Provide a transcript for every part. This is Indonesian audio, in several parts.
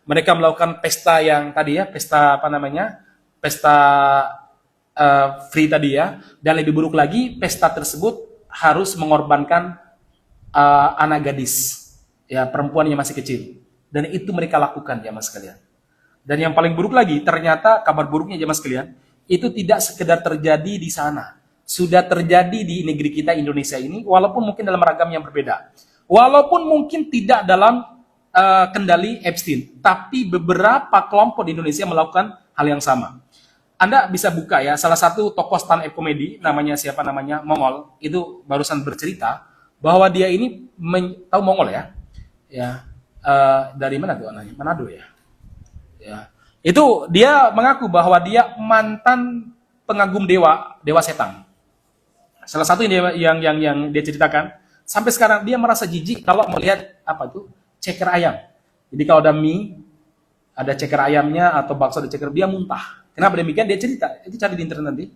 Mereka melakukan pesta yang tadi ya, pesta apa namanya, pesta free tadi ya. Dan lebih buruk lagi, pesta tersebut harus mengorbankan anak gadis, ya perempuan yang masih kecil. Dan itu mereka lakukan ya mas sekalian. Dan yang paling buruk lagi, ternyata kabar buruknya jemaah sekalian, itu tidak sekedar terjadi di sana. Sudah terjadi di negeri kita Indonesia ini, walaupun mungkin dalam ragam yang berbeda. Walaupun mungkin tidak dalam kendali Epstein, tapi beberapa kelompok di Indonesia melakukan hal yang sama. Anda bisa buka ya, salah satu tokoh stand up comedy, namanya siapa namanya, Mongol, itu barusan bercerita, bahwa dia ini, tahu Mongol ya? Ya, dari mana tuh anaknya? Manado ya? Ya. Itu dia mengaku bahwa dia mantan pengagum dewa setan. Salah satu yang dia ceritakan, sampai sekarang dia merasa jijik kalau melihat apa tuh ceker ayam. Jadi kalau ada mie, ada ceker ayamnya atau bakso ada ceker, dia muntah. Kenapa demikian? Dia cerita. Itu cari di internet nanti.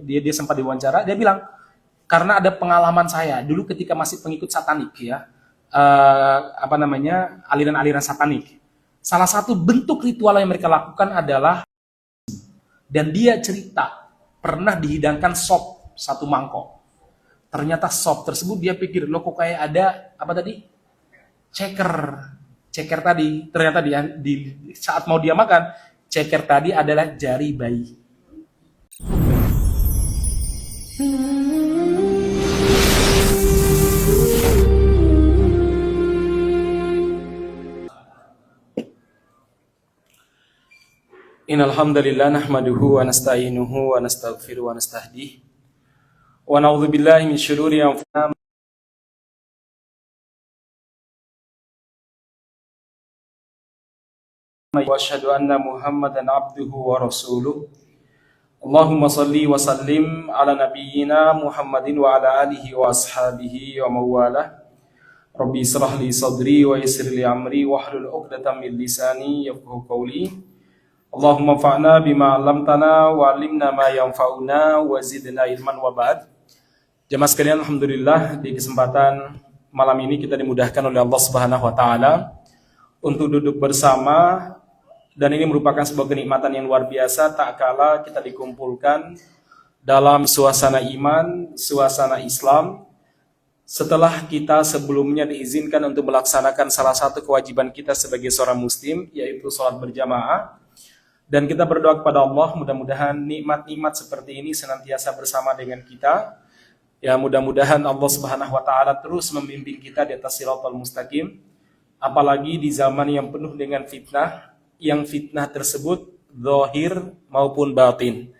Dia sempat diwawancara, dia bilang karena ada pengalaman saya dulu ketika masih pengikut satanik ya, apa namanya, aliran-aliran satanik. Salah satu bentuk ritual yang mereka lakukan adalah, dan dia cerita pernah dihidangkan sop satu mangkok. Ternyata sop tersebut dia pikir, loh kok kayak ada apa tadi? Ceker. Ceker tadi. Ternyata di saat mau dia makan, ceker tadi adalah jari bayi. Innal hamdalillah nahmaduhu wa nasta'inuhu wa nastaghfiruhu wa nastahdihi wa na'udzu billahi min syururi anfusina wa asyhadu anna Muhammadan abduhu wa rasuluh. Allahumma salli wa sallim ala nabiyyina Muhammadin wa ala alihi wa ashabihi wa mawalah. Rabbi israh li sadri wa yassir li amri wahlul 'uqdatam min lisani yafqahu qawli. Allahumma fa'na bima 'allamtana wa 'allimna ma yanfa'una wa zidna ilman wa ba'd. Jemaah sekalian, alhamdulillah di kesempatan malam ini kita dimudahkan oleh Allah Subhanahu wa taala untuk duduk bersama, dan ini merupakan sebuah kenikmatan yang luar biasa tak kala kita dikumpulkan dalam suasana iman, suasana Islam, setelah kita sebelumnya diizinkan untuk melaksanakan salah satu kewajiban kita sebagai seorang muslim, yaitu sholat berjamaah. Dan kita berdoa kepada Allah, mudah-mudahan nikmat-nikmat seperti ini senantiasa bersama dengan kita. Ya, mudah-mudahan Allah Subhanahu wa taala terus membimbing kita di atas shiratal mustaqim, apalagi di zaman yang penuh dengan fitnah, yang fitnah tersebut zahir maupun batin.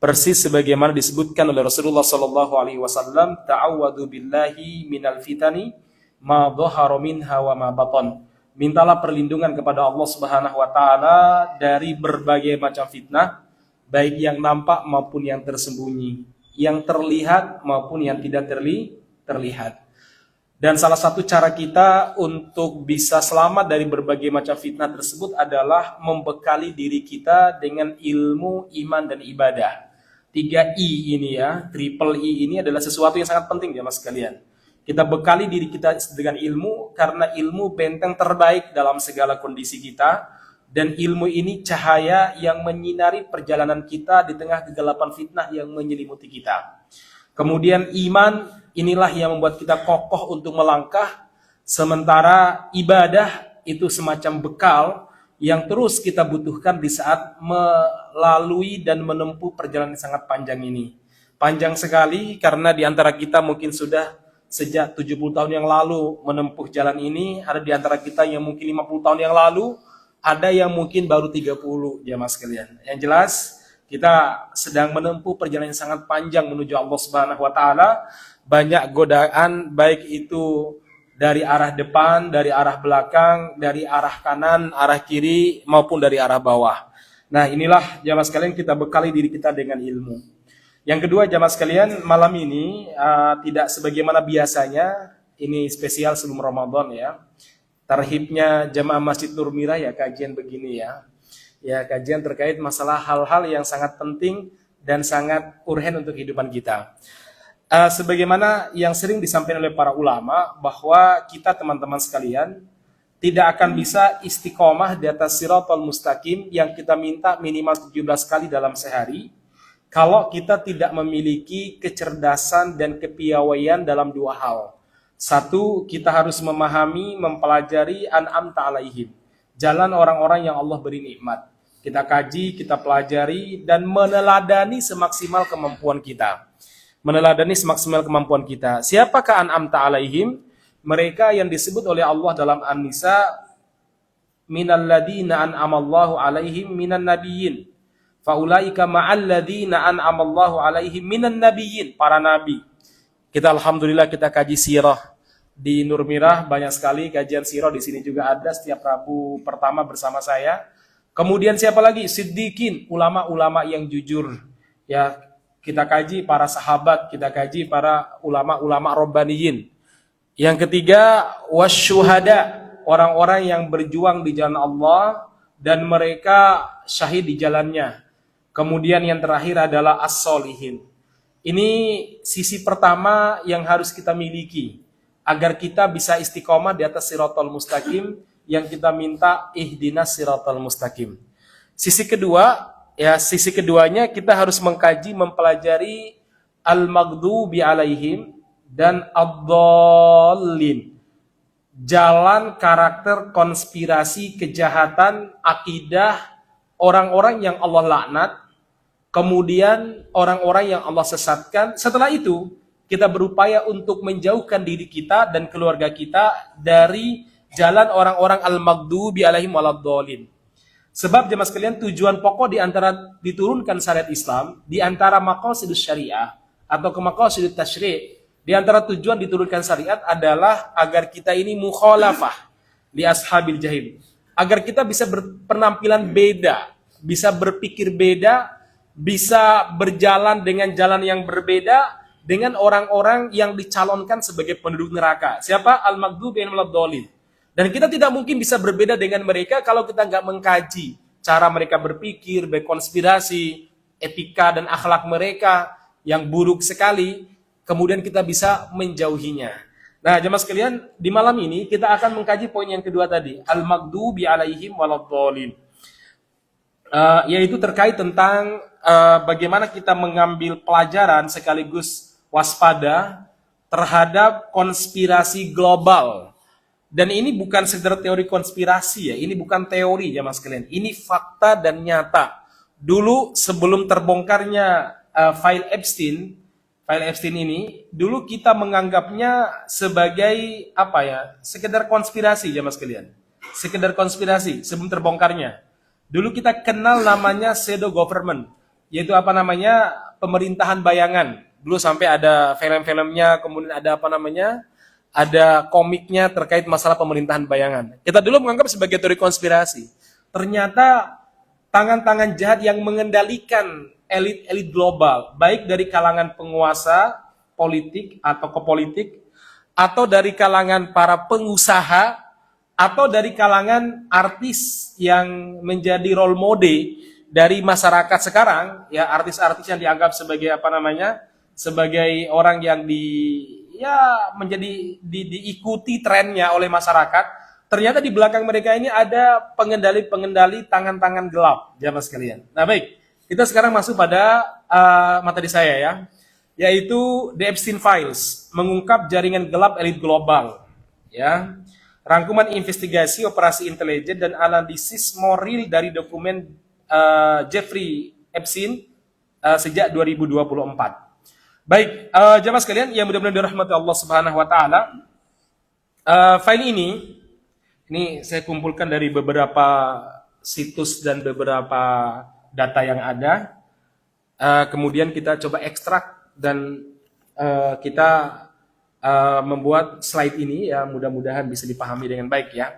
Persis sebagaimana disebutkan oleh Rasulullah sallallahu alaihi wasallam, ta'awwadu billahi minal fitani ma dhahara minha wa ma batan. Mintalah perlindungan kepada Allah Subhanahu wa taala dari berbagai macam fitnah, baik yang nampak maupun yang tersembunyi, yang terlihat maupun yang tidak terlihat. Dan salah satu cara kita untuk bisa selamat dari berbagai macam fitnah tersebut adalah membekali diri kita dengan ilmu, iman, dan ibadah. 3I ini ya, triple I ini adalah sesuatu yang sangat penting ya mas sekalian. Kita bekali diri kita dengan ilmu, karena ilmu benteng terbaik dalam segala kondisi kita, dan ilmu ini cahaya yang menyinari perjalanan kita di tengah kegelapan fitnah yang menyelimuti kita. Kemudian iman, inilah yang membuat kita kokoh untuk melangkah, sementara ibadah itu semacam bekal yang terus kita butuhkan di saat melalui dan menempuh perjalanan yang sangat panjang ini. Panjang sekali karena di antara kita mungkin sudah sejak 70 tahun yang lalu menempuh jalan ini, ada di antara kita yang mungkin 50 tahun yang lalu, ada yang mungkin baru 30 jamaah sekalian. Yang jelas kita sedang menempuh perjalanan yang sangat panjang menuju Allah Subhanahu wa taala. Banyak godaan, baik itu dari arah depan, dari arah belakang, dari arah kanan, arah kiri, maupun dari arah bawah. Nah, inilah jamaah sekalian, kita bekali diri kita dengan ilmu. Yang kedua jamaah sekalian, malam ini tidak sebagaimana biasanya, ini spesial sebelum Ramadan ya. Tarhibnya jamaah Masjid Nur Mira ya, kajian begini ya. Ya, kajian terkait masalah hal-hal yang sangat penting dan sangat urgen untuk kehidupan kita. Sebagaimana yang sering disampaikan oleh para ulama, bahwa kita teman-teman sekalian tidak akan bisa istiqomah di atas siratal mustaqim yang kita minta minimal 17 kali dalam sehari kalau kita tidak memiliki kecerdasan dan kepiawaian dalam dua hal. Satu, kita harus memahami, mempelajari an'amta alaihim, jalan orang-orang yang Allah beri nikmat. Kita kaji, kita pelajari, dan meneladani semaksimal kemampuan kita. Meneladani semaksimal kemampuan kita. Siapakah an'amta alaihim? Mereka yang disebut oleh Allah dalam An-Nisa, minal ladina an'amallahu alaihim minan nabiyyin. Faulaika ma'al ladina an'amallahu alaihim minan nabiyyin, para nabi. Kita alhamdulillah kita kaji sirah di Nur Mirah, banyak sekali kajian sirah di sini juga ada setiap Rabu pertama bersama saya. Kemudian siapa lagi? Siddiqin, ulama-ulama yang jujur. Ya, kita kaji para sahabat, kita kaji para ulama-ulama rabbaniyin. Yang ketiga, wasyuhada, orang-orang yang berjuang di jalan Allah dan mereka syahid di jalannya. Kemudian yang terakhir adalah as-solihin. Ini sisi pertama yang harus kita miliki agar kita bisa istiqomah di atas siratal mustaqim yang kita minta ihdinas siratal mustaqim. Sisi kedua, ya sisi keduanya kita harus mengkaji, mempelajari al-maghdubi alaihim dan ad-dallin. Jalan karakter konspirasi kejahatan akidah orang-orang yang Allah laknat, kemudian orang-orang yang Allah sesatkan. Setelah itu kita berupaya untuk menjauhkan diri kita dan keluarga kita dari jalan orang-orang al-maghdubi alaihim waladdallin. Sebab jemaah sekalian, tujuan pokok di antara diturunkan syariat Islam, di antara maqasidus syariah atau ke maqasidut tasyri', di antara tujuan diturunkan syariat adalah agar kita ini mukhalafah li ashabil jahil. Agar kita bisa berpenampilan beda, bisa berpikir beda, bisa berjalan dengan jalan yang berbeda dengan orang-orang yang dicalonkan sebagai penduduk neraka. Siapa? Al-maghdubi alaihim waladdallin. Dan kita tidak mungkin bisa berbeda dengan mereka kalau kita nggak mengkaji cara mereka berpikir, berkonspirasi, etika dan akhlak mereka yang buruk sekali. Kemudian kita bisa menjauhinya. Nah, jemaah sekalian, di malam ini kita akan mengkaji poin yang kedua tadi, al-maghdubi alaihim waladdallin. Yaitu terkait tentang bagaimana kita mengambil pelajaran sekaligus waspada terhadap konspirasi global. Dan ini bukan sekedar teori konspirasi ya, ini bukan teori jemaah sekalian, ini fakta dan nyata. Dulu sebelum terbongkarnya file Epstein ini, dulu kita menganggapnya sebagai apa ya, sekedar konspirasi jemaah sekalian. Sekedar konspirasi sebelum terbongkarnya. Dulu kita kenal namanya pseudo government, yaitu apa namanya, pemerintahan bayangan. Dulu sampai ada film-filmnya, kemudian ada apa namanya, ada komiknya terkait masalah pemerintahan bayangan. Kita dulu menganggap sebagai teori konspirasi. Ternyata tangan-tangan jahat yang mengendalikan elit-elit global, baik dari kalangan penguasa politik atau kepolitik, atau dari kalangan para pengusaha, atau dari kalangan artis yang menjadi role model dari masyarakat sekarang, ya artis-artis yang dianggap sebagai apa namanya, sebagai orang yang diikuti trennya oleh masyarakat. Ternyata di belakang mereka ini ada pengendali-pengendali tangan-tangan gelap, jamaah sekalian. Nah baik, kita sekarang masuk pada materi saya ya, yaitu The Epstein Files, mengungkap jaringan gelap elit global. Ya, rangkuman investigasi, operasi intelijen dan analisis moral dari dokumen Jeffrey Epstein sejak 2024. Baik, jamaah sekalian yang mudah-mudahan dirahmati Allah Subhanahu wa taala. File ini saya kumpulkan dari beberapa situs dan beberapa data yang ada. Kemudian kita coba ekstrak dan kita membuat slide ini ya, mudah-mudahan bisa dipahami dengan baik ya.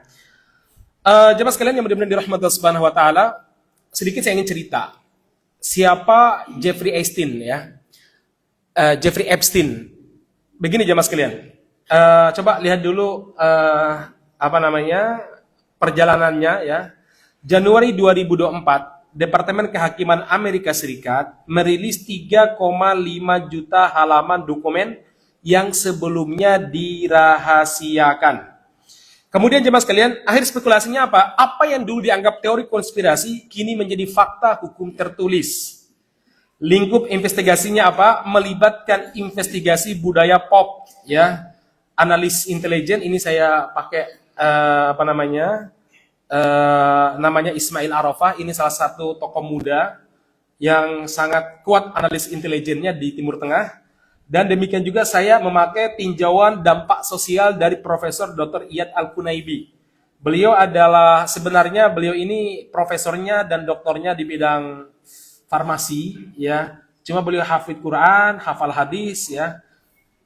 Jemaah sekalian yang mudah-mudahan dirahmati Allah Subhanahu wa taala, sedikit saya ingin cerita. Siapa Jeffrey Epstein ya? Jeffrey Epstein. Begini jemaah sekalian. Coba lihat dulu perjalanannya ya. Januari 2024, Departemen Kehakiman Amerika Serikat merilis 3,5 juta halaman dokumen yang sebelumnya dirahasiakan. Kemudian jemaah sekalian, akhir spekulasinya apa? Apa yang dulu dianggap teori konspirasi kini menjadi fakta hukum tertulis. Lingkup investigasinya apa? Melibatkan investigasi budaya pop, ya. Analis intelijen ini saya pakai namanya Ismail Arafah. Ini salah satu tokoh muda yang sangat kuat analis intelijennya di Timur Tengah. Dan demikian juga saya memakai tinjauan dampak sosial dari Profesor Dr. Iyad Al-Kunaibi. Beliau ini profesornya dan doktornya di bidang farmasi, ya. Cuma beliau hafid Quran, hafal hadis, ya.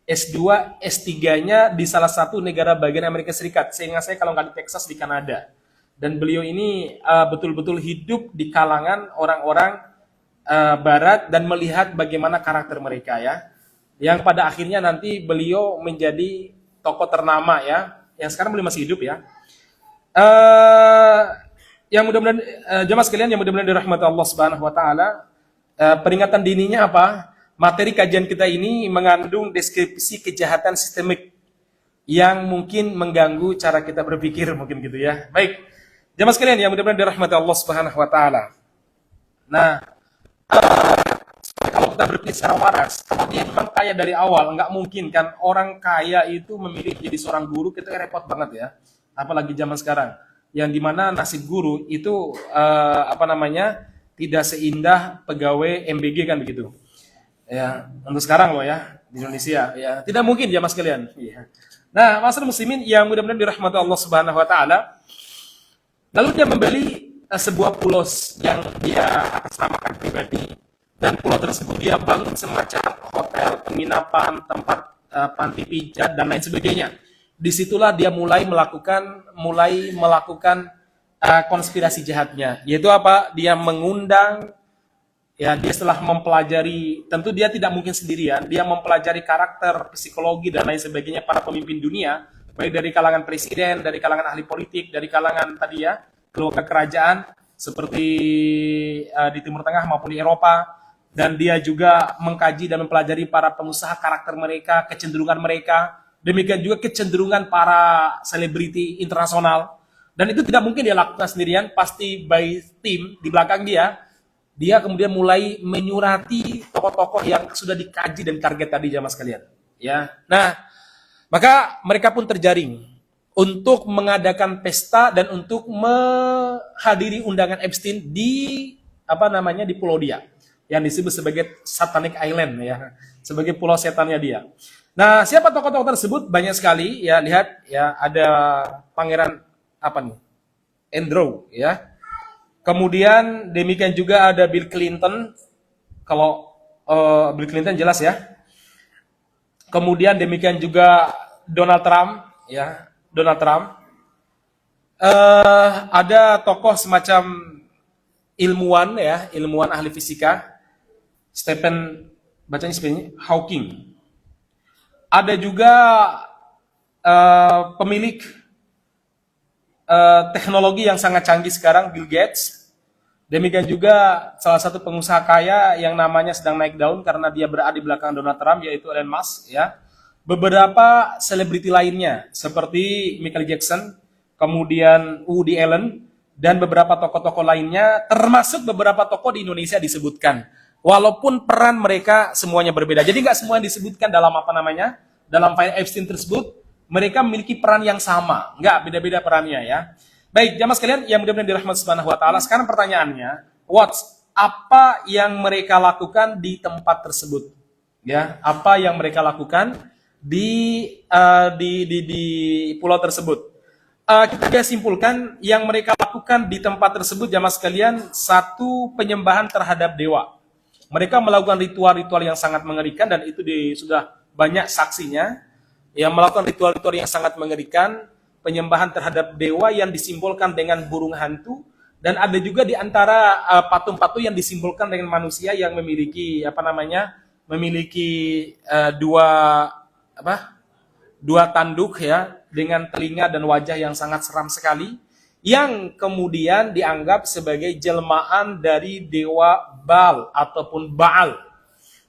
S2, S3-nya di salah satu negara bagian Amerika Serikat. Seingat saya kalau nggak di Texas, di Kanada. Dan beliau ini betul-betul hidup di kalangan orang-orang Barat dan melihat bagaimana karakter mereka, ya. Yang pada akhirnya nanti beliau menjadi tokoh ternama, ya. Yang sekarang beliau masih hidup, ya. Yang mudah-mudahan jemaah sekalian yang mudah-mudahan dirahmati Allah Subhanahu wa taala, peringatan dininya apa? Materi kajian kita ini mengandung deskripsi kejahatan sistemik yang mungkin mengganggu cara kita berpikir, mungkin gitu, ya. Baik. Jemaah sekalian yang mudah-mudahan dirahmati Allah Subhanahu wa taala. Nah, kalau kita berpikir secara waras, kalau dia memang kaya dari awal, nggak mungkin kan orang kaya itu memilih jadi seorang guru, itu repot banget, ya. Apalagi zaman sekarang, yang dimana nasib guru itu tidak seindah pegawai MBG kan begitu. Ya, untuk sekarang loh, ya, di Indonesia, ya, tidak mungkin jamaah sekalian. Ya. Nah, masyarakat muslimin yang mudah-mudahan dirahmati Allah Subhanahu wa taala, lalu dia membeli sebuah pulau yang dia atasnamakan pribadi, dan pulau tersebut dia bangun semacam hotel, penginapan, tempat panti pijat dan lain sebagainya. Disitulah dia mulai melakukan konspirasi jahatnya, yaitu apa? Dia mengundang, ya, dia setelah mempelajari, tentu dia tidak mungkin sendirian, dia mempelajari karakter, psikologi dan lain sebagainya para pemimpin dunia, baik dari kalangan presiden, dari kalangan ahli politik, dari kalangan tadi, ya, keluarga kerajaan seperti di Timur Tengah maupun di Eropa, dan dia juga mengkaji dan mempelajari para pengusaha, karakter mereka, kecenderungan mereka, demikian juga kecenderungan para selebriti internasional. Dan itu tidak mungkin dia lakukan sendirian, pasti by tim di belakang dia. Dia kemudian mulai menyurati tokoh-tokoh yang sudah dikaji dan target tadi jamaah sekalian, ya. Nah, maka mereka pun terjaring untuk mengadakan pesta dan untuk menghadiri undangan Epstein di di Pulau Dia yang disebut sebagai Satanic Island, ya, sebagai pulau setannya dia. Nah, siapa tokoh-tokoh tersebut? Banyak sekali, ya. Lihat, ya, ada pangeran Andrew, ya. Kemudian demikian juga ada Bill Clinton. Kalau Bill Clinton jelas, ya. Kemudian demikian juga Donald Trump, ya, Donald Trump. Ada tokoh semacam ilmuwan, ya, ilmuwan ahli fisika, Stephen Hawking. Ada juga pemilik teknologi yang sangat canggih sekarang, Bill Gates. Demikian juga salah satu pengusaha kaya yang namanya sedang naik daun karena dia berada di belakang Donald Trump, yaitu Elon Musk, ya. Beberapa selebriti lainnya seperti Michael Jackson, kemudian Woody Allen, dan beberapa tokoh-tokoh lainnya, termasuk beberapa tokoh di Indonesia disebutkan. Walaupun peran mereka semuanya berbeda. Jadi nggak semua yang disebutkan dalam dalam file Epstein tersebut, mereka memiliki peran yang sama. Nggak, beda-beda perannya, ya. Baik, jamaah sekalian yang mudah-mudahan dirahmati Subhanahu wa taala. Sekarang pertanyaannya, apa yang mereka lakukan di tempat tersebut? Ya, apa yang mereka lakukan di pulau tersebut? Kita bisa simpulkan yang mereka lakukan di tempat tersebut, jamaah sekalian, satu, penyembahan terhadap dewa. Mereka melakukan ritual-ritual yang sangat mengerikan, dan itu sudah banyak saksinya, yang melakukan ritual-ritual yang sangat mengerikan, penyembahan terhadap dewa yang disimbolkan dengan burung hantu, dan ada juga di antara patung-patung yang disimbolkan dengan manusia yang memiliki dua tanduk, ya, dengan telinga dan wajah yang sangat seram sekali, yang kemudian dianggap sebagai jelmaan dari dewa Baal ataupun Baal,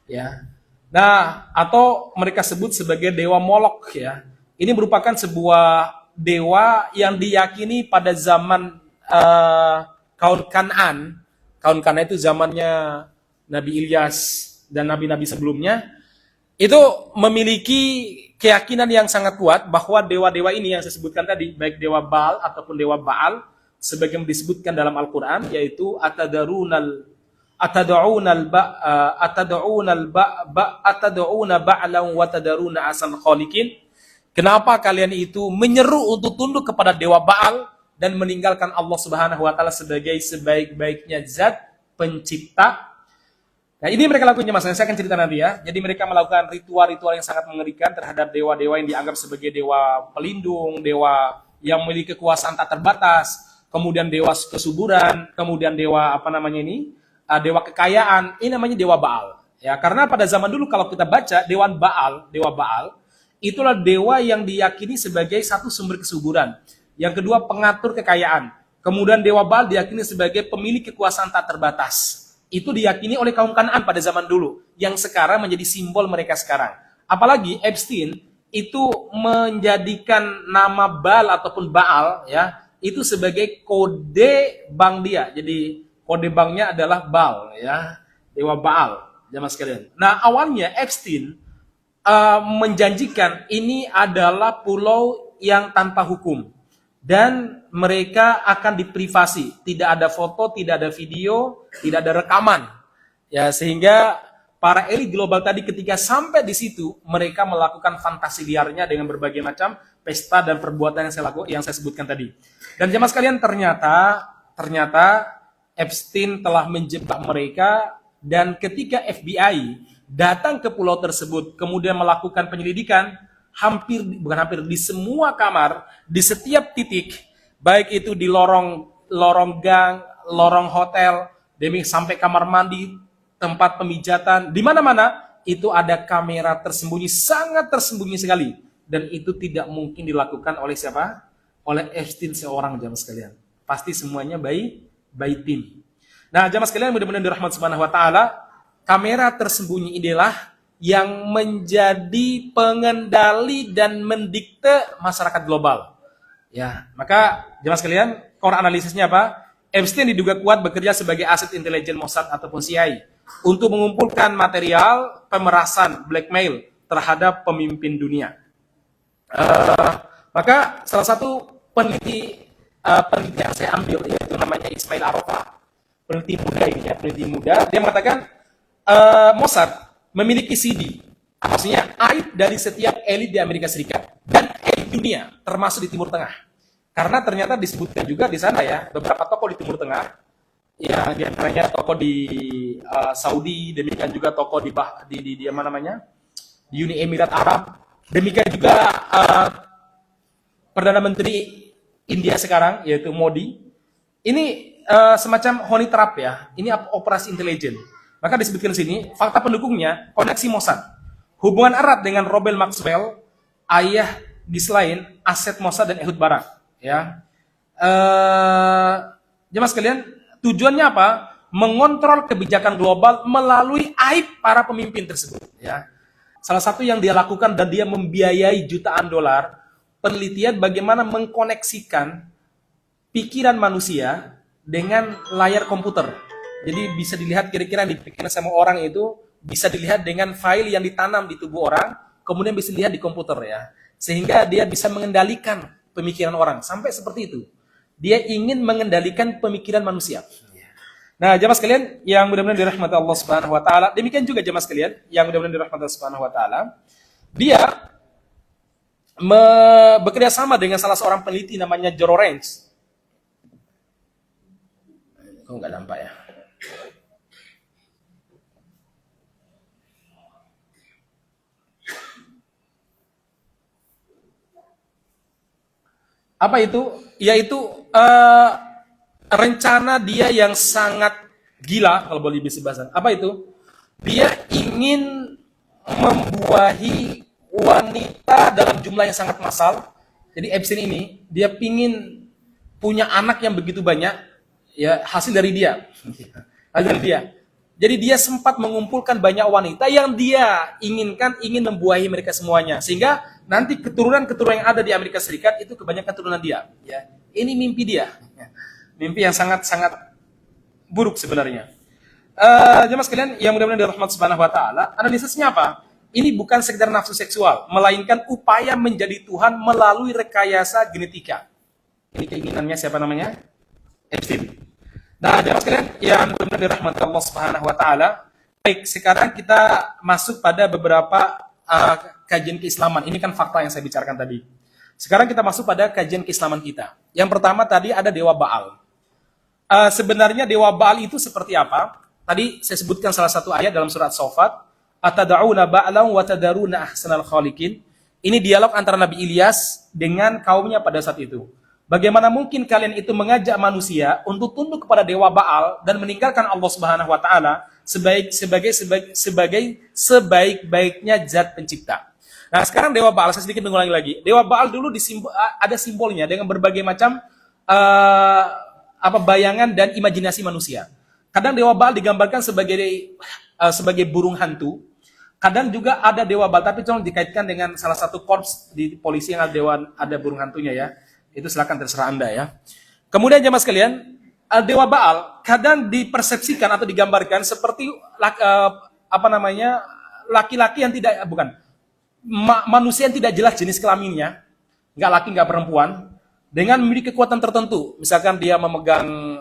ya. Nah, atau mereka sebut sebagai dewa Molok, ya. Ini merupakan sebuah dewa yang diyakini pada zaman kaum Kan'an. Kaum Kan'an itu zamannya Nabi Ilyas dan nabi-nabi sebelumnya, itu memiliki keyakinan yang sangat kuat bahwa dewa-dewa ini yang saya sebutkan tadi, baik dewa Baal ataupun dewa Baal, sebagaimana disebutkan dalam Al-Quran, yaitu atad'una ba'lan wa tadaruna asal khaliqin. Kenapa kalian itu menyeru untuk tunduk kepada dewa Baal dan meninggalkan Allah Subhanahu wa taala sebagai sebaik-baiknya zat pencipta? Nah, ini mereka lakukan Mas. Saya akan cerita nanti ya. Jadi mereka melakukan ritual-ritual yang sangat mengerikan terhadap dewa-dewa yang dianggap sebagai dewa pelindung, dewa yang memiliki kekuasaan tak terbatas, kemudian dewa kesuburan, kemudian dewa dewa kekayaan. Ini namanya dewa Baal. Ya, karena pada zaman dulu kalau kita baca dewa Baal, itulah dewa yang diyakini sebagai satu sumber kesuburan. Yang kedua, pengatur kekayaan. Kemudian dewa Baal diyakini sebagai pemilik kekuasaan tak terbatas. Itu diyakini oleh kaum Kan'an pada zaman dulu, yang sekarang menjadi simbol mereka sekarang. Apalagi Epstein itu menjadikan nama Baal ataupun Baal ya, itu sebagai kode bank dia. Jadi kode banknya adalah Baal ya, dewa Baal, jamaah sekalian. Nah, awalnya Epstein menjanjikan ini adalah pulau yang tanpa hukum dan mereka akan diprivasi, tidak ada foto, tidak ada video, tidak ada rekaman. Ya, sehingga para elit global tadi ketika sampai di situ, mereka melakukan fantasi liarnya dengan berbagai macam pesta dan perbuatan yang saya sebutkan tadi. Dan jemaah sekalian, ternyata Epstein telah menjebak mereka, dan ketika FBI datang ke pulau tersebut kemudian melakukan penyelidikan, di semua kamar, di setiap titik, baik itu di lorong gang, lorong hotel, sampai kamar mandi, tempat pemijatan, di mana-mana itu ada kamera tersembunyi, sangat tersembunyi sekali, dan itu tidak mungkin dilakukan oleh siapa? Oleh Epstein seorang, jamaah sekalian. Pasti semuanya by tim. Nah, jamaah sekalian, mudah-mudahan dirahmati Subhanahu wa taala, kamera tersembunyi inilah yang menjadi pengendali dan mendikte masyarakat global. Ya, maka jemaah sekalian, core analisisnya apa? Epstein diduga kuat bekerja sebagai aset intelijen Mossad ataupun CIA untuk mengumpulkan material pemerasan, blackmail terhadap pemimpin dunia. Maka salah satu peneliti yang saya ambil, yaitu namanya Ismail Arafah, peneliti muda, dia mengatakan Mossad memiliki CD, maksudnya aib dari setiap elit di Amerika Serikat dan elit dunia, termasuk di Timur Tengah. Karena ternyata disebutkan juga di sana ya, beberapa tokoh di Timur Tengah, ya di antaranya tokoh di Saudi, demikian juga tokoh di Uni Emirat Arab, demikian juga Perdana Menteri India sekarang, yaitu Modi. Ini semacam honey trap ya, ini operasi intelijen. Maka disebutkan di sini, fakta pendukungnya, koneksi Mossad, hubungan erat dengan Robert Maxwell, ayah Ghislaine, aset Mossad dan Ehud Barak. Ya, jemaah sekalian, tujuannya apa? Mengontrol kebijakan global melalui aib para pemimpin tersebut. Ya, salah satu yang dia lakukan dan dia membiayai jutaan dolar, penelitian bagaimana mengkoneksikan pikiran manusia dengan layar komputer. Jadi bisa dilihat kira-kira di pikiran sama orang itu bisa dilihat dengan file yang ditanam di tubuh orang, kemudian bisa dilihat di komputer ya. Sehingga dia bisa mengendalikan pemikiran orang sampai seperti itu. Dia ingin mengendalikan pemikiran manusia. Nah, jemaah sekalian yang mudah-mudahan dirahmati Allah Subhanahu wa taala, demikian juga jemaah sekalian yang mudah-mudahan dirahmati Allah Subhanahu wa taala, dia bekerja sama dengan salah seorang peneliti namanya Joe Range. Kok nggak nampak ya? Apa itu? Yaitu rencana dia yang sangat gila, kalau boleh bahasa. Apa itu? Dia ingin membuahi wanita dalam jumlah yang sangat massal. Jadi Epstein ini, dia ingin punya anak yang begitu banyak, ya hasil dari dia. Jadi dia sempat mengumpulkan banyak wanita yang dia ingin membuahi mereka semuanya. Sehingga nanti keturunan-keturunan yang ada di Amerika Serikat itu kebanyakan keturunan dia. Ya, ini mimpi dia, mimpi yang sangat-sangat buruk sebenarnya. Jemaah sekalian yang mudah-mudahan dari rahmat Subhanahu wa taala, analisisnya apa? Ini bukan sekedar nafsu seksual, melainkan upaya menjadi Tuhan melalui rekayasa genetika. Ini keinginannya siapa namanya? Epstein. Nah, jemaah sekalian yang mudah-mudahan dari rahmat Allah Subhanahu wa taala, baik, sekarang kita masuk pada beberapa kajian keislaman. Ini kan fakta yang saya bicarakan tadi. Sekarang kita masuk pada kajian keislaman kita. Yang pertama tadi ada Dewa Baal. Sebenarnya Dewa Baal itu seperti apa? Tadi saya sebutkan salah satu ayat dalam surat Shofat. Atada'una ba'lan wa tadaruna ahsanal khaliqin. Ini dialog antara Nabi Ilyas dengan kaumnya pada saat itu. Bagaimana mungkin kalian itu mengajak manusia untuk tunduk kepada Dewa Baal dan meninggalkan Allah Subhanahu wa taala sebaik-baiknya zat pencipta. Nah, sekarang Dewa Baal, saya sedikit mengulangi lagi. Dewa Baal dulu ada simbolnya dengan berbagai macam bayangan dan imajinasi manusia. Kadang Dewa Baal digambarkan sebagai burung hantu. Kadang juga ada Dewa Baal, tapi tolong dikaitkan dengan salah satu korps di polisi yang ada burung hantunya ya. Itu silakan terserah Anda ya. Kemudian jemaah sekalian, Dewa Baal kadang dipersepsikan atau digambarkan seperti laki-laki yang tidak manusia yang tidak jelas jenis kelaminnya, nggak laki nggak perempuan, dengan memiliki kekuatan tertentu. Misalkan dia memegang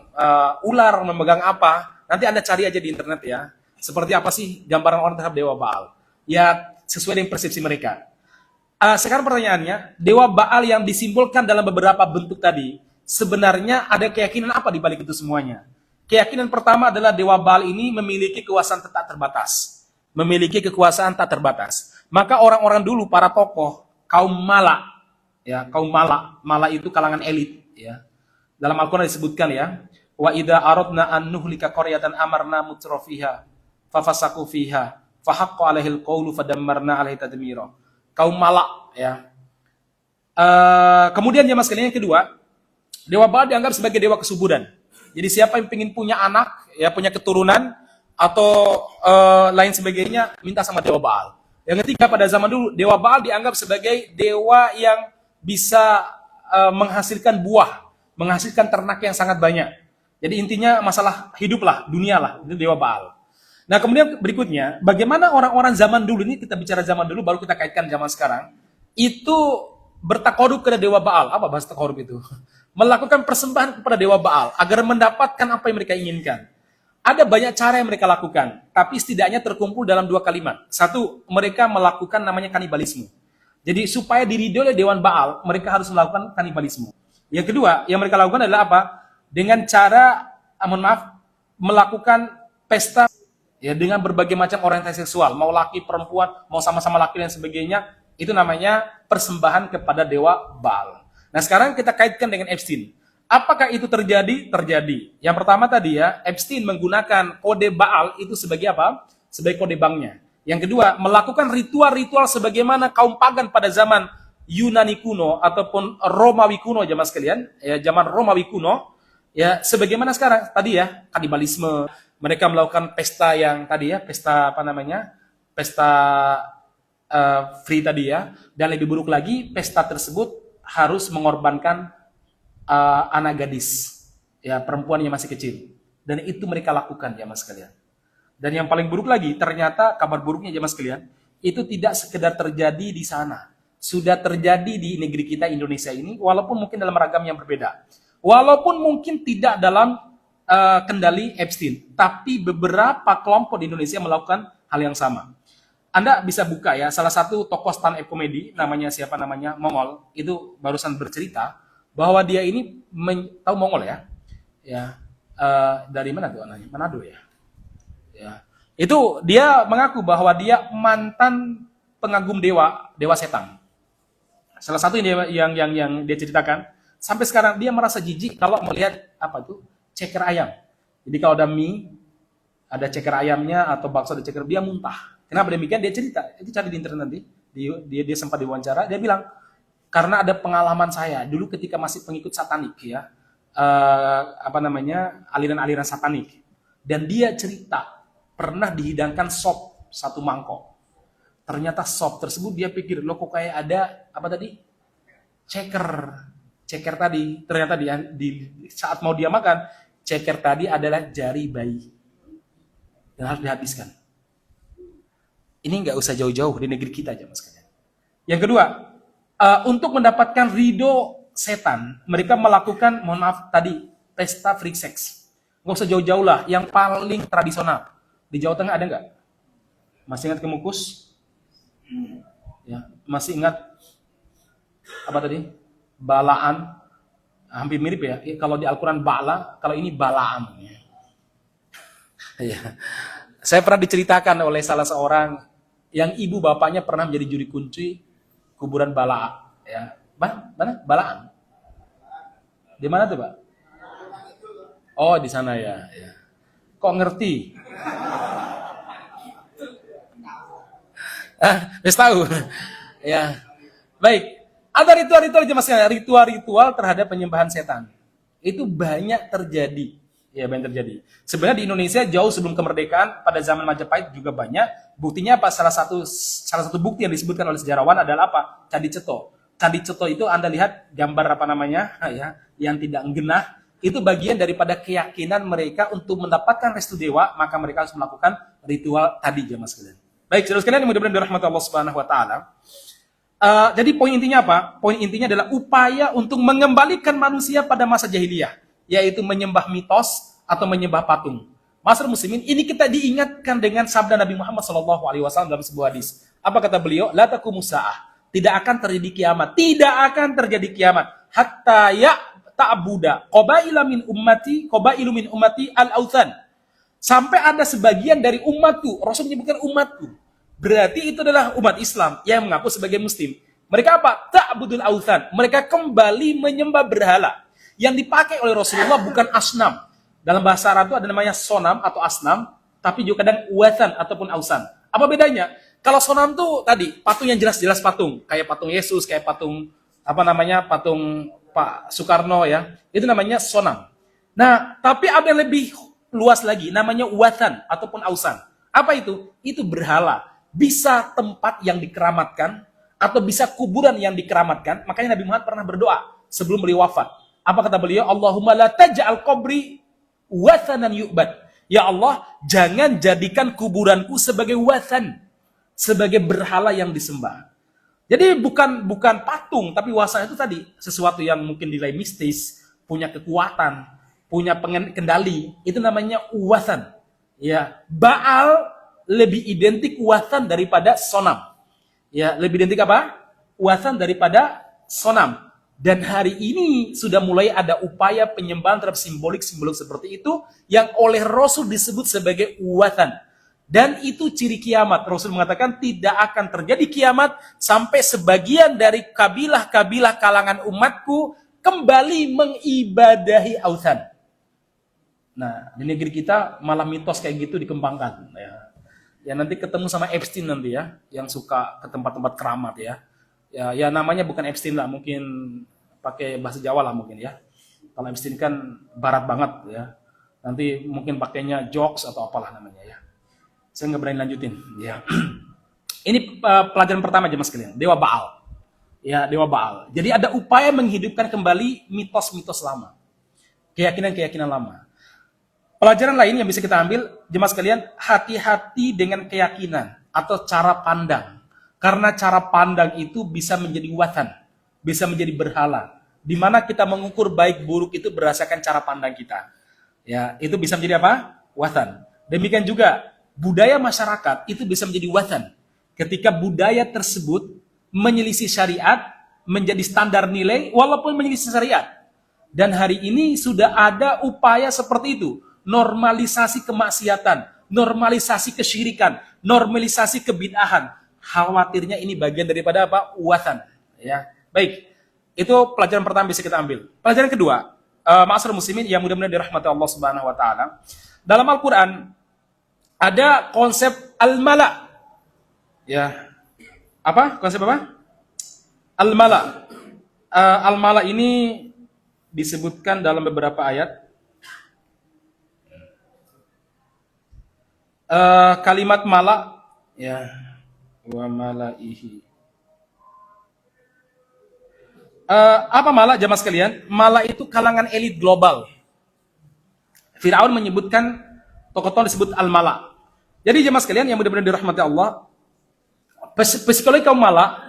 ular, memegang apa, nanti Anda cari aja di internet ya. Seperti apa sih gambaran orang terhadap Dewa Baal? Ya sesuai dengan persepsi mereka. Sekarang pertanyaannya, Dewa Baal yang disimbolkan dalam beberapa bentuk tadi, sebenarnya ada keyakinan apa di balik itu semuanya? Keyakinan pertama adalah Dewa Baal ini memiliki kekuasaan tak terbatas. Memiliki kekuasaan tak terbatas. Maka orang-orang dulu, para tokoh, kaum Mala, ya, kaum Mala. Mala itu kalangan elit, ya. Dalam Al-Quran disebutkan ya, wa idza aradna an nuhlika qaryatan amarna mutrafiha fafasaku fiha fahaqqa 'alaihil qawlu fadammarna 'alaiha tadmira. Kaum Mala ya. Kemudian jemaah sekalian yang kedua, Dewa Baal dianggap sebagai dewa kesuburan. Jadi siapa yang ingin punya anak, ya punya keturunan atau lain sebagainya, minta sama Dewa Baal. Yang ketiga, pada zaman dulu Dewa Baal dianggap sebagai dewa yang bisa menghasilkan buah, menghasilkan ternak yang sangat banyak. Jadi intinya masalah hidup lah, dunia lah, itu Dewa Baal. Nah kemudian berikutnya, bagaimana orang-orang zaman dulu, ini kita bicara zaman dulu, baru kita kaitkan zaman sekarang, itu bertakarub kepada Dewa Baal. Apa bahasa takarub itu? Melakukan persembahan kepada Dewa Baal, agar mendapatkan apa yang mereka inginkan. Ada banyak cara yang mereka lakukan, tapi setidaknya terkumpul dalam 2 kalimat. Satu, mereka melakukan namanya kanibalisme. Jadi supaya diridhoi oleh Dewan Baal, mereka harus melakukan kanibalisme. Yang kedua, yang mereka lakukan adalah apa? Dengan cara, melakukan pesta ya dengan berbagai macam orientasi seksual, mau laki perempuan, mau sama-sama laki dan sebagainya, itu namanya persembahan kepada Dewa Baal. Nah sekarang kita kaitkan dengan Epstein. Apakah itu terjadi? Terjadi. Yang pertama tadi ya, Epstein menggunakan kode Baal itu sebagai apa? Sebagai kode banknya. Yang kedua, melakukan ritual-ritual sebagaimana kaum pagan pada zaman Yunani kuno ataupun Romawi kuno, jemaah sekalian, ya zaman Romawi kuno, ya sebagaimana sekarang tadi ya, kanibalisme. Mereka melakukan pesta yang tadi ya, pesta free tadi ya, dan lebih buruk lagi, pesta tersebut harus mengorbankan anak gadis, ya perempuan yang masih kecil, dan itu mereka lakukan jemaah sekalian. Dan yang paling buruk lagi, ternyata kabar buruknya jemaah sekalian, itu tidak sekedar terjadi di sana, sudah terjadi di negeri kita Indonesia ini, walaupun mungkin dalam ragam yang berbeda, walaupun mungkin tidak dalam kendali Epstein, tapi beberapa kelompok di Indonesia melakukan hal yang sama. Anda bisa buka ya, salah satu tokoh stand up comedy, namanya siapa namanya, Mongol, itu barusan bercerita bahwa dia ini tahu Mongol ya, dari mana tuh anaknya, Manado ya. Itu dia mengaku bahwa dia mantan pengagum dewa setan. Salah satu yang dia ceritakan, sampai sekarang dia merasa jijik kalau melihat apa tuh ceker ayam. Jadi kalau ada mie, ada ceker ayamnya atau bakso ada ceker, dia muntah. Kenapa demikian? Dia cerita, itu cari di internet nanti. Dia sempat diwawancara, dia bilang karena ada pengalaman saya dulu ketika masih pengikut satanik ya, aliran-aliran satanik. Dan dia cerita pernah dihidangkan sop 1 mangkok. Ternyata shop tersebut dia pikir, loh kok kayak ada apa tadi? Ceker tadi. Ternyata di saat mau dia makan, ceker tadi adalah jari bayi yang harus dihabiskan. Ini nggak usah jauh-jauh di negeri kita aja mas kalian. Yang kedua, untuk mendapatkan ridho setan, mereka melakukan, mohon maaf tadi, pesta free sex. Nggak usah jauh-jauh lah, yang paling tradisional di Jawa Tengah ada nggak? Masih ingat Kemukus? Ya, masih ingat apa tadi? Balaan, hampir mirip ya. Kalau di Al-Quran ba'la, kalau ini balaan. Ya. Saya pernah diceritakan oleh salah seorang yang ibu bapaknya pernah menjadi juri kunci kuburan Bala. Ya, mana? Balaan. Di mana tuh, Pak? Oh, di sana ya. Ya. Kok ngerti? Wis tahu. Ya. Baik. Ada ritual-ritual aja Mas, ritual-ritual terhadap penyembahan setan. Itu banyak terjadi. Ya, banyak terjadi. Sebenarnya di Indonesia jauh sebelum kemerdekaan, pada zaman Majapahit juga banyak. Buktinya apa? Salah satu bukti yang disebutkan oleh sejarawan adalah apa? Candi Ceto. Candi Ceto itu Anda lihat gambar apa namanya? Ya, yang tidak genah. Itu bagian daripada keyakinan mereka untuk mendapatkan restu dewa, maka mereka harus melakukan ritual tadi ya Mas sekalian. Baik, saudara sekalian yang mudah-mudahan dirahmati Allah Subhanahu wa taala. Jadi poin intinya apa? Poin intinya adalah upaya untuk mengembalikan manusia pada masa jahiliyah, yaitu menyembah mitos atau menyembah patung. Masyarakat muslimin, ini kita diingatkan dengan sabda Nabi Muhammad SAW dalam sebuah hadis. Apa kata beliau? La taqumus saah. Tidak akan terjadi kiamat. Tidak akan terjadi kiamat. Hatta ya ta'buda qabailu min ummati al-authan. Sampai ada sebagian dari umatku, Rasul menyebutkan umatku. Berarti itu adalah umat Islam yang mengaku sebagai muslim. Mereka apa? Ta'budul authan. Mereka kembali menyembah berhala. Yang dipakai oleh Rasulullah bukan asnam. Dalam bahasa Arab itu ada namanya sonam atau asnam, tapi juga kadang wathan ataupun ausan. Apa bedanya? Kalau sonam tuh tadi patung yang jelas-jelas patung, kayak patung Yesus, kayak patung apa namanya? Patung Pak Soekarno ya. Itu namanya sonam. Nah, tapi ada yang lebih luas lagi, namanya wathan ataupun ausan. Apa itu? Itu berhala. Bisa tempat yang dikeramatkan atau bisa kuburan yang dikeramatkan. Makanya Nabi Muhammad pernah berdoa sebelum beliau wafat. Apa kata beliau? Allahumma la taj'al qabri wathanan yu'bad. Ya Allah, jangan jadikan kuburanku sebagai wathan, sebagai berhala yang disembah. Jadi bukan patung, tapi wathan itu tadi sesuatu yang mungkin nilai mistis, punya kekuatan, punya kendali. Itu namanya wathan. Ya, Baal lebih identik wathan daripada sonam. Ya, lebih identik apa? Wathan daripada sonam. Dan hari ini sudah mulai ada upaya penyembahan terhadap simbolik seperti itu yang oleh Rasul disebut sebagai wathan. Dan itu ciri kiamat. Rasul mengatakan tidak akan terjadi kiamat sampai sebagian dari kabilah-kabilah kalangan umatku kembali mengibadahi authan. Nah, di negeri kita malah mitos kayak gitu dikembangkan. Ya nanti ketemu sama Epstein nanti ya, yang suka ke tempat-tempat keramat ya. Ya namanya bukan Epstein lah, mungkin pakai bahasa Jawa lah mungkin ya. Kalau Epstein kan barat banget ya. Nanti mungkin pakainya jokes atau apalah namanya ya. Saya nggak berani lanjutin ya. Ini pelajaran pertama aja mas kalian, Dewa Baal. Ya, Dewa Baal. Jadi ada upaya menghidupkan kembali mitos-mitos lama. Keyakinan-keyakinan lama. Pelajaran lain yang bisa kita ambil, jemaah sekalian, hati-hati dengan keyakinan atau cara pandang. Karena cara pandang itu bisa menjadi wathan, bisa menjadi berhala. Di mana kita mengukur baik buruk itu berdasarkan cara pandang kita. Ya, itu bisa menjadi apa? Wathan. Demikian juga budaya masyarakat itu bisa menjadi wathan. Ketika budaya tersebut menyelisih syariat, menjadi standar nilai walaupun menyelisih syariat. Dan hari ini sudah ada upaya seperti itu. Normalisasi kemaksiatan, normalisasi kesyirikan, normalisasi kebid'ahan. Khawatirnya ini bagian daripada apa? Wathan. Ya, baik. Itu pelajaran pertama bisa kita ambil. Pelajaran kedua, ma'asyiral muslimin yang mudah-mudahan dirahmati Allah Subhanahu wa taala. Dalam Al-Qur'an ada konsep al-mala. Ya. Apa? Konsep apa? Al-mala. Al-mala ini disebutkan dalam beberapa ayat. Kalimat mala ya. wa malaihi. Apa mala jamaah sekalian? Mala itu kalangan elit global. Firaun menyebutkan tokoh-tokoh disebut al-mala. Jadi jamaah sekalian yang mudah-mudahan dirahmati Allah, psikologi kaum mala,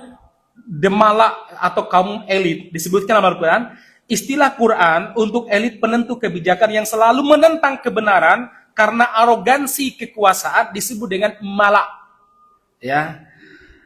demala atau kaum elit disebutkan dalam Al-Quran, istilah Quran untuk elit penentu kebijakan yang selalu menentang kebenaran karena arogansi kekuasaan disebut dengan mala. Ya.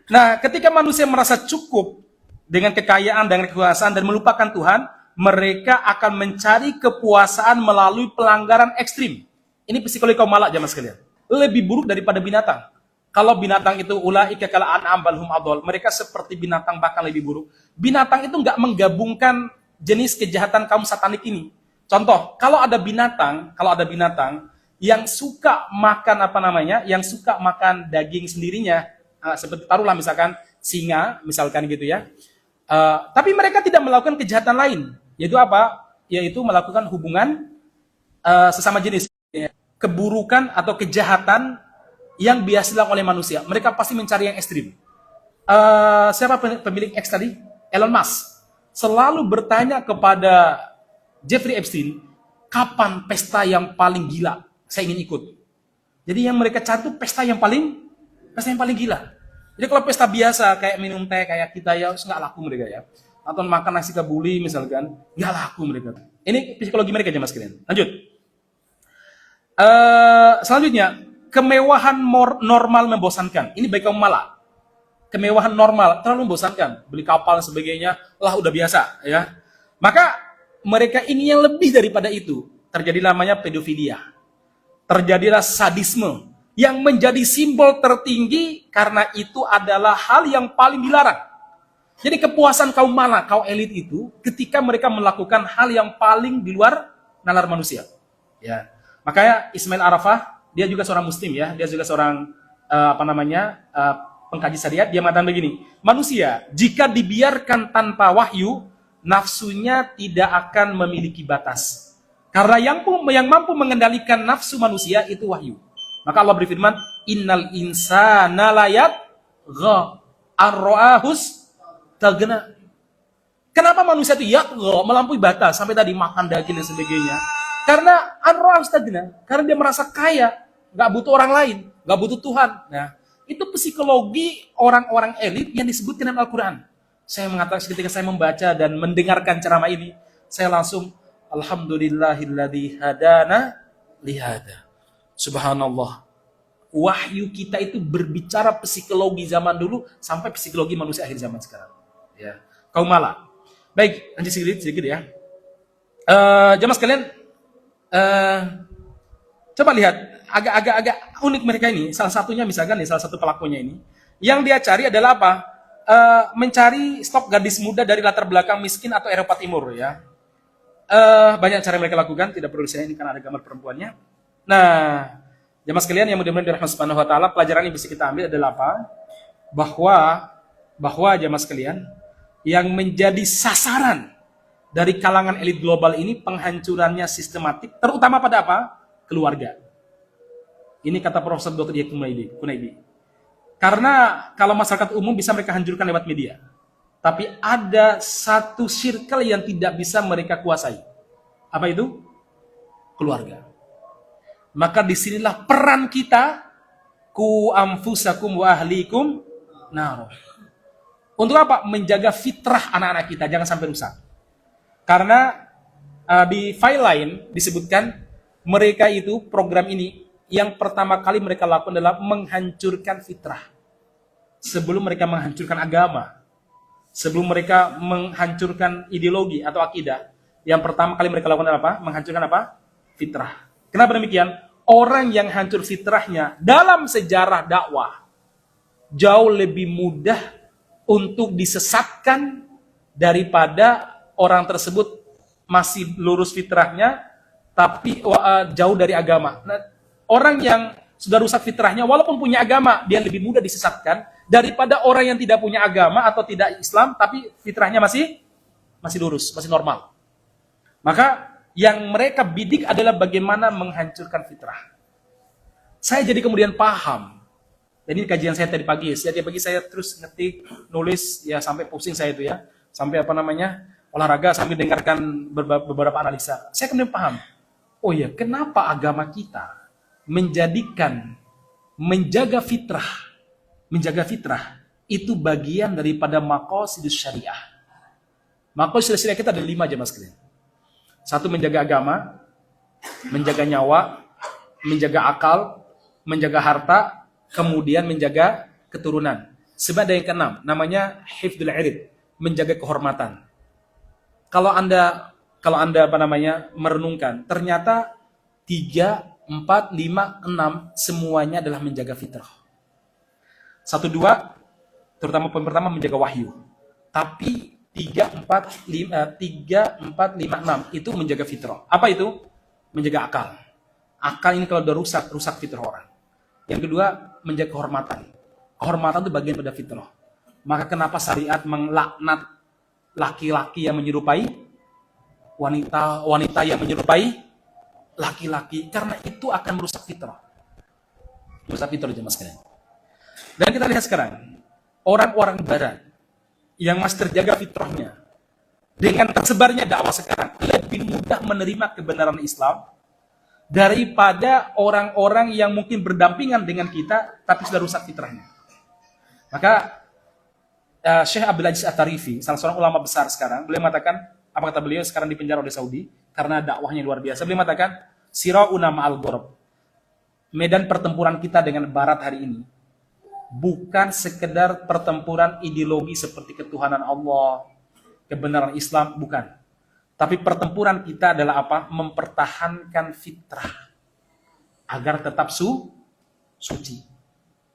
Nah, ketika manusia merasa cukup dengan kekayaan dan kekuasaan dan melupakan Tuhan, mereka akan mencari kepuasaan melalui pelanggaran ekstrim. Ini psikologi kaum mala jamaah sekalian. Lebih buruk daripada binatang. Kalau binatang itu ulaika kal an'am bal hum adall, mereka seperti binatang bahkan lebih buruk. Binatang itu nggak menggabungkan jenis kejahatan kaum satanik ini. Contoh, kalau ada binatang yang suka makan yang suka makan daging sendirinya, seperti taruhlah misalkan singa, misalkan gitu ya. Tapi mereka tidak melakukan kejahatan lain, yaitu apa? Yaitu melakukan hubungan sesama jenis, keburukan atau kejahatan yang biasa dilakukan oleh manusia. Mereka pasti mencari yang ekstrim. Siapa pemilik X tadi? Elon Musk selalu bertanya kepada Jeffrey Epstein, kapan pesta yang paling gila? Saya ingin ikut. Jadi yang mereka cari itu pesta yang paling gila. Jadi kalau pesta biasa kayak minum teh kayak kita ya nggak laku mereka ya. Atau makan nasi kebuli misalkan, nggak laku mereka. Ini psikologi mereka jemaah sekalian. Lanjut. Selanjutnya, kemewahan normal membosankan. Ini baik kaum mala. Kemewahan normal terlalu membosankan. Beli kapal dan sebagainya, lah udah biasa ya. Maka mereka ingin yang lebih daripada itu. Terjadi namanya pedofilia. Terjadilah sadisme yang menjadi simbol tertinggi karena itu adalah hal yang paling dilarang. Jadi kepuasan kaum mala, kaum elit itu ketika mereka melakukan hal yang paling di luar nalar manusia. Ya. Makanya Ismail Arafah, dia juga seorang muslim ya, dia juga seorang pengkaji syariat, dia mengatakan begini, manusia jika dibiarkan tanpa wahyu, nafsunya tidak akan memiliki batas. Karena yang mampu mengendalikan nafsu manusia itu wahyu. Maka Allah berfirman, innal insana layat ar-ra'ahus tagna. Kenapa manusia itu melampaui batas sampai tadi makan daging dan sebagainya? Karena ar-ra'ahus tagna, karena dia merasa kaya, nggak butuh orang lain, nggak butuh Tuhan. Nah, itu psikologi orang-orang elit yang disebutkan dalam Al-Quran. Saya mengatakan ketika saya membaca dan mendengarkan ceramah ini, saya langsung alhamdulillahilladzi hadana lihada. Subhanallah. Wahyu kita itu berbicara psikologi zaman dulu sampai psikologi manusia akhir zaman sekarang. Ya. Kaum mala. Baik, lanjut sedikit ya. Jamaah sekalian, coba lihat agak unik mereka ini. Salah satunya misalkan nih, salah satu pelakunya ini, yang dia cari adalah apa? Mencari stok gadis muda dari latar belakang miskin atau Eropa Timur ya. Banyak cara mereka lakukan, tidak perlu saya ini karena ada gambar perempuannya. Nah, jemaah sekalian yang mudah-mudahan dirahmati Subhanahu wa taala, pelajaran yang bisa kita ambil adalah apa? Bahwa jemaah sekalian, yang menjadi sasaran dari kalangan elit global ini penghancurannya sistematik, terutama pada apa? Keluarga. Ini kata Profesor Dr. Yahya Kunaibi. Karena kalau masyarakat umum bisa mereka hancurkan lewat media. Tapi ada satu circle yang tidak bisa mereka kuasai. Apa itu? Keluarga. Maka disinilah peran kita, ku anfusakum wa ahlikum nar. Untuk apa? Menjaga fitrah anak-anak kita, jangan sampai rusak. Karena di file lain disebutkan mereka itu program ini yang pertama kali mereka lakukan adalah menghancurkan fitrah. Sebelum mereka menghancurkan agama, sebelum mereka menghancurkan ideologi atau akidah, yang pertama kali mereka lakukan adalah apa? Menghancurkan apa? Fitrah. Kenapa demikian? Orang yang hancur fitrahnya dalam sejarah dakwah jauh lebih mudah untuk disesatkan daripada orang tersebut masih lurus fitrahnya tapi jauh dari agama. Nah, orang yang sudah rusak fitrahnya walaupun punya agama, dia lebih mudah disesatkan daripada orang yang tidak punya agama atau tidak Islam tapi fitrahnya masih lurus, masih normal. Maka yang mereka bidik adalah bagaimana menghancurkan fitrah. Saya jadi kemudian paham Dan ini kajian saya tadi pagi. Tadi pagi saya terus ngetik, nulis, ya sampai pusing saya itu ya. Sampai olahraga sambil dengarkan beberapa analisa. Saya kemudian paham. Oh ya, kenapa agama kita menjaga fitrah itu bagian daripada maqasidus syariah. Maqasidus syariah kita ada 5 jemaah sekalian. 1, menjaga agama, menjaga nyawa, menjaga akal, menjaga harta, kemudian menjaga keturunan. Sebab ada yang ke-6, namanya hifdzul irid, menjaga kehormatan. Kalau Anda merenungkan, ternyata 3, 4, 5, 6 semuanya adalah menjaga fitrah. 1, 2, terutama poin pertama menjaga wahyu. Tapi 3, 4, 5, 6 itu menjaga fitrah. Apa itu? Menjaga akal. Akal ini kalau udah rusak fitrah orang. Yang kedua, menjaga kehormatan. Kehormatan itu bagian pada fitrah. Maka kenapa syariat melaknat laki-laki yang menyerupai wanita yang menyerupai laki-laki? Karena itu akan merusak fitrah. Merusak fitrah jemaah sekalian. Dan kita lihat sekarang, orang-orang barat yang masih terjaga fitrahnya, dengan tersebarnya dakwah sekarang, lebih mudah menerima kebenaran Islam daripada orang-orang yang mungkin berdampingan dengan kita tapi sudah rusak fitrahnya. Maka Syekh Abdul Aziz At-Tarifi, salah seorang ulama besar sekarang, beliau mengatakan, apa kata beliau, sekarang dipenjara oleh Saudi karena dakwahnya luar biasa. Beliau mengatakan, sira'una ma'al ghurab. Medan pertempuran kita dengan barat hari ini bukan sekedar pertempuran ideologi seperti ketuhanan Allah, kebenaran Islam, bukan. Tapi pertempuran kita adalah apa? Mempertahankan fitrah agar tetap suci.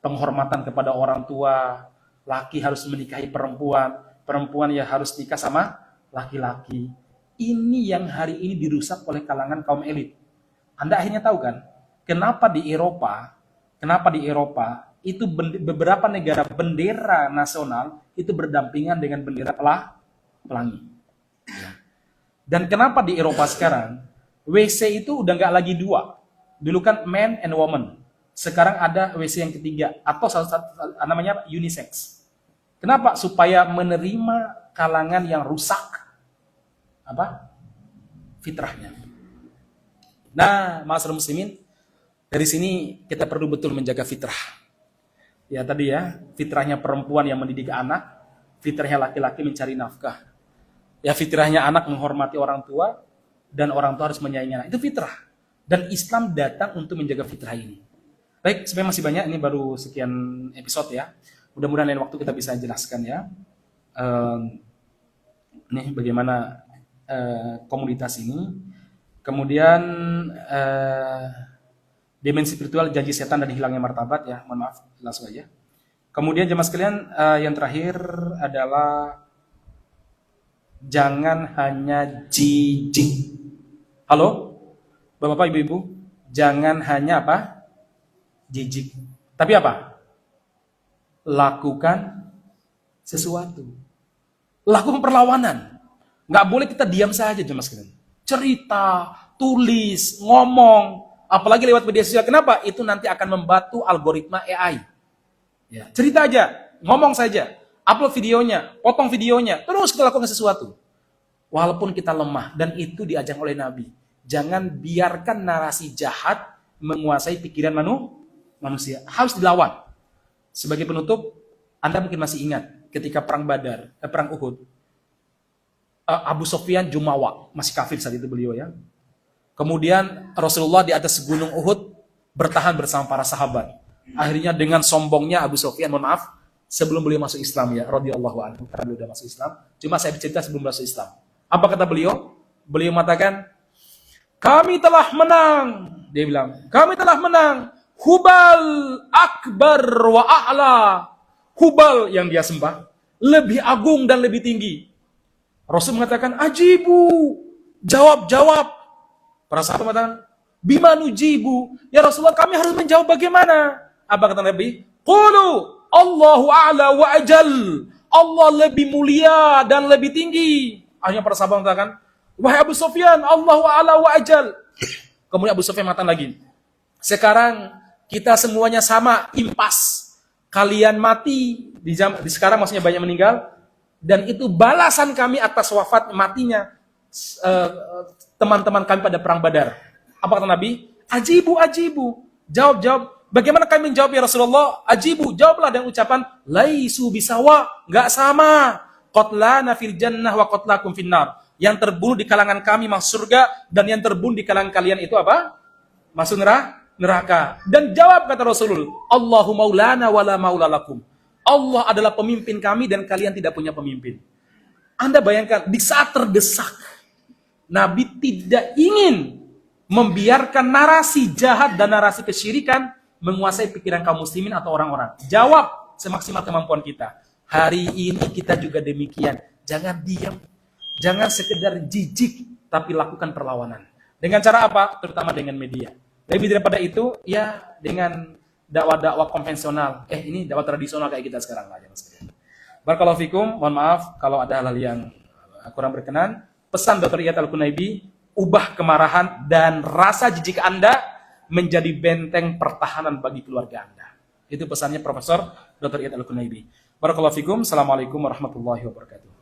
Penghormatan kepada orang tua, laki harus menikahi perempuan ya harus nikah sama laki-laki. Ini yang hari ini dirusak oleh kalangan kaum elit. Anda akhirnya tahu kan, kenapa di Eropa itu beberapa negara bendera nasional itu berdampingan dengan bendera pelangi. Dan kenapa di Eropa sekarang WC itu udah nggak lagi 2. Dulu kan man and woman. Sekarang ada WC yang ketiga atau namanya unisex. Kenapa? Supaya menerima kalangan yang rusak fitrahnya. Nah, ma'asyiral muslimin, dari sini kita perlu betul menjaga fitrah. Ya tadi ya, fitrahnya perempuan yang mendidik anak, fitrahnya laki-laki mencari nafkah. Ya fitrahnya anak menghormati orang tua, dan orang tua harus menyayangi anak. Itu fitrah. Dan Islam datang untuk menjaga fitrah ini. Baik, sebenarnya masih banyak, ini baru sekian episode ya. Mudah-mudahan lain waktu kita bisa jelaskan ya. Nih bagaimana komunitas ini. Kemudian dimensi spiritual, janji setan dan hilangnya martabat ya. Mohon maaf, langsung aja. Kemudian jemaah sekalian, yang terakhir adalah jangan hanya jijik. Halo? Bapak-bapak, ibu-ibu, jangan hanya jijik. Tapi apa? Lakukan sesuatu. Lakukan perlawanan. Nggak boleh kita diam saja jemaah sekalian. Cerita, tulis, ngomong, apalagi lewat media sosial. Kenapa? Itu nanti akan membantu algoritma AI. Ya, cerita aja, ngomong saja. Upload videonya, potong videonya, terus kita lakukan sesuatu. Walaupun kita lemah, dan itu diajarkan oleh Nabi. Jangan biarkan narasi jahat menguasai pikiran manusia. Harus dilawan. Sebagai penutup, Anda mungkin masih ingat ketika perang Badar, perang Uhud. Abu Sufyan Jumawa, masih kafir saat itu beliau ya. Kemudian Rasulullah di atas gunung Uhud bertahan bersama para sahabat. Akhirnya dengan sombongnya Abu Sufyan, mohon maaf, sebelum beliau masuk Islam ya, radhiyallahu anhu, karena beliau sudah masuk Islam. Cuma saya bercerita sebelum masuk Islam. Apa kata beliau? Beliau mengatakan, kami telah menang. Dia bilang, kami telah menang. Hubal akbar wa a'la. Hubal yang dia sembah lebih agung dan lebih tinggi. Rasul mengatakan, ajibu, jawab. Para sahabat mengatakan, bima nujibu. Ya Rasulullah, kami harus menjawab bagaimana? Apa kata Nabi? Qulu Allahu a'la wa ajal. Allah lebih mulia dan lebih tinggi. Akhirnya para sahabat mengatakan, wahai Abu Sufyan, Allahu a'la wa ajal. Kemudian Abu Sufyan mengatakan lagi, sekarang kita semuanya sama, impas. kalian mati di sekarang, maksudnya banyak meninggal, dan itu balasan kami atas wafat matinya teman-teman kami pada perang Badar. Apa kata Nabi? Ajibu, ajibu. Jawab, jawab. Bagaimana kami menjawab ya Rasulullah? Ajibu, jawablah dengan ucapan laisu bisawa, enggak sama. Qatlana fil jannah wa qatlakum finnar. Yang terbunuh di kalangan kami masuk surga, dan yang terbunuh di kalangan kalian itu apa? Masuk neraka. Dan jawab kata Rasulullah, Allahu maulana wala maula lakum. Allah adalah pemimpin kami dan kalian tidak punya pemimpin. Anda bayangkan di saat terdesak, Nabi tidak ingin membiarkan narasi jahat dan narasi kesyirikan menguasai pikiran kaum muslimin atau orang-orang. Jawab semaksimal kemampuan kita. Hari ini kita juga demikian. Jangan diam. Jangan sekedar jijik, tapi lakukan perlawanan. Dengan cara apa? Terutama dengan media. Lebih daripada itu, ya dengan dakwah-dakwah konvensional. Ini dakwah tradisional kayak kita sekarang lah. Barakallahu fikum. Mohon maaf kalau ada hal-hal yang kurang berkenan. Pesan Dr. Iyad Al-Kunaibi, ubah kemarahan dan rasa jijik Anda menjadi benteng pertahanan bagi keluarga Anda. Itu pesannya Profesor Dr. Iyad Al-Kunaibi. Barakallahu fikum. Assalamualaikum warahmatullahi wabarakatuh.